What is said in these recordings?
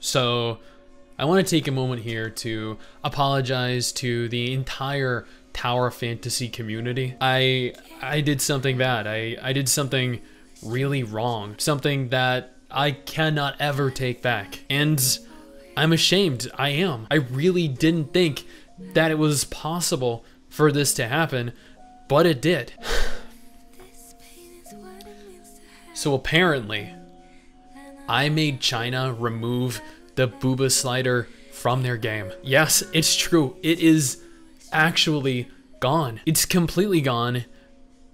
So I want to take a moment here to apologize to the entire Tower Fantasy community. I did something bad. I did something really wrong. Something that I cannot ever take back. And I'm ashamed. I am. I really didn't think that it was possible for this to happen, but it did. So apparently, I made China remove the Booba slider from their game. Yes, it's true. It is actually gone. It's completely gone,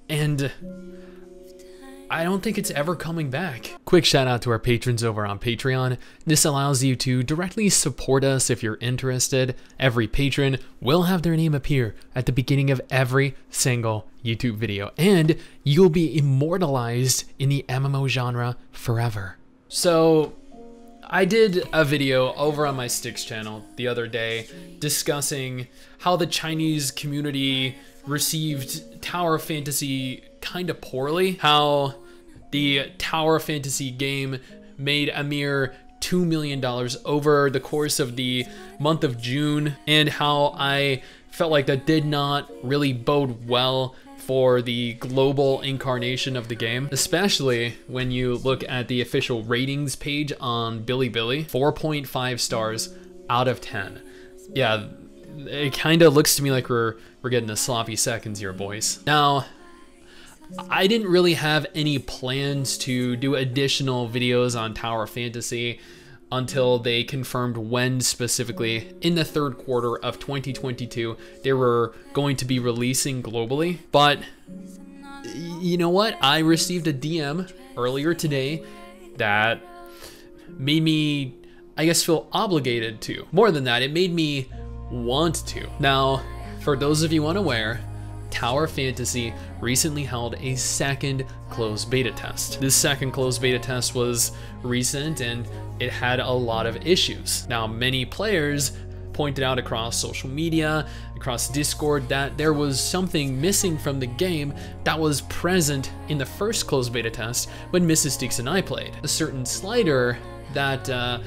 and I don't think it's ever coming back. Quick shout out to our patrons over on Patreon. This allows you to directly support us if you're interested. Every patron will have their name appear at the beginning of every single YouTube video, and you'll be immortalized in the MMO genre forever. So I did a video over on my Styx channel the other day discussing how the Chinese community received Tower Fantasy kind of poorly, how the Tower Fantasy game made a mere $2 million over the course of the month of June, and how I felt like that did not really bode well for the global incarnation of the game, especially when you look at the official ratings page on Bilibili. 4.5 stars out of 10. Yeah, it kind of looks to me like we're getting a sloppy seconds here, boys. Now, I didn't really have any plans to do additional videos on Tower Fantasy until they confirmed when specifically in the third quarter of 2022 they were going to be releasing globally. But you know what? I received a DM earlier today that made me, I guess, feel obligated to. More than that, it made me want to. Now, for those of you unaware, Tower Fantasy recently held a second closed beta test. This second closed beta test was recent and it had a lot of issues. Now, many players pointed out across social media, across Discord, that there was something missing from the game that was present in the first closed beta test when Mrs. Styx and I played. A certain slider that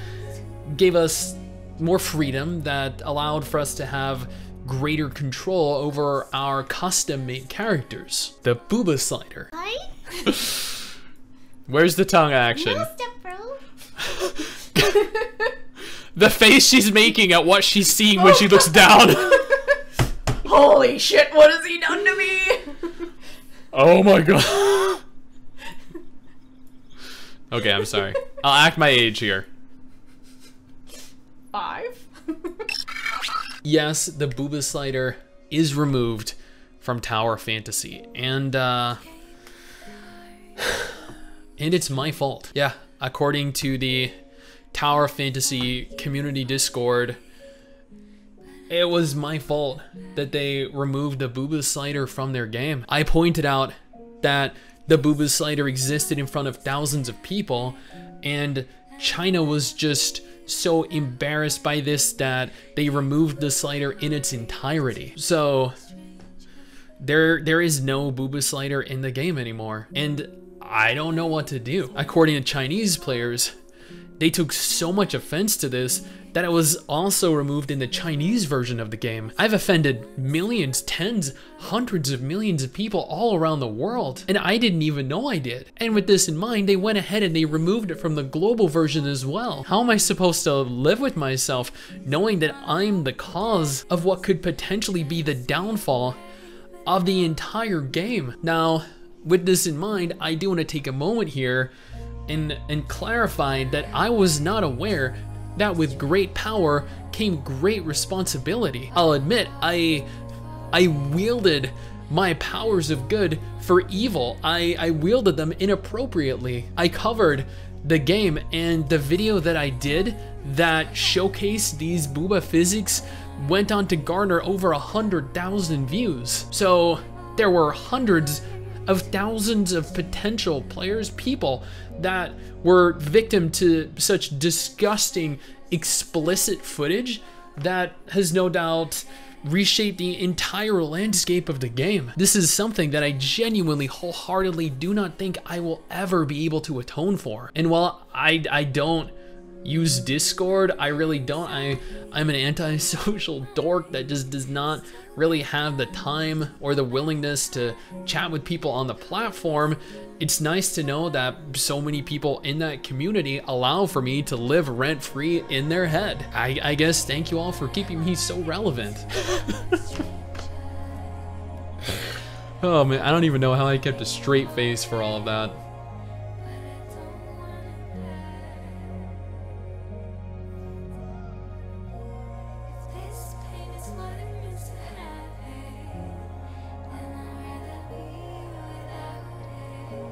gave us more freedom, that allowed for us to have greater control over our custom-made characters. The Booba slider. Hi? Where's the tongue action? No step, bro. The face she's making at what she's seeing when she looks down. Holy shit, what has he done to me? Oh my god. Okay, I'm sorry. I'll act my age here. 5? Yes, the Booba slider is removed from Tower Fantasy, and it's my fault. Yeah, according to the Tower Fantasy community Discord, it was my fault that they removed the Booba slider from their game. I pointed out that the Booba slider existed in front of thousands of people, and China was just so embarrassed by this that they removed the slider in its entirety. So there is no Booba slider in the game anymore, and I don't know what to do. According to Chinese players, they took so much offense to this that it was also removed in the Chinese version of the game. I've offended millions, tens, hundreds of millions of people all around the world, and I didn't even know I did. And with this in mind, they went ahead and they removed it from the global version as well. How am I supposed to live with myself knowing that I'm the cause of what could potentially be the downfall of the entire game? Now, with this in mind, I do want to take a moment here and clarify that I was not aware that with great power came great responsibility. I'll admit, I wielded my powers of good for evil. I wielded them inappropriately. I covered the game, and the video that I did that showcased these Booba physics went on to garner over 100,000 views. So there were hundreds of thousands of potential players, people that were victim to such disgusting, explicit footage that has no doubt reshaped the entire landscape of the game. This is something that I genuinely, wholeheartedly do not think I will ever be able to atone for. And while I don't use Discord. I really don't. I'm an antisocial dork that just does not really have the time or the willingness to chat with people on the platform. It's nice to know that so many people in that community allow for me to live rent-free in their head. I guess thank you all for keeping me so relevant. Oh man, I don't even know how I kept a straight face for all of that.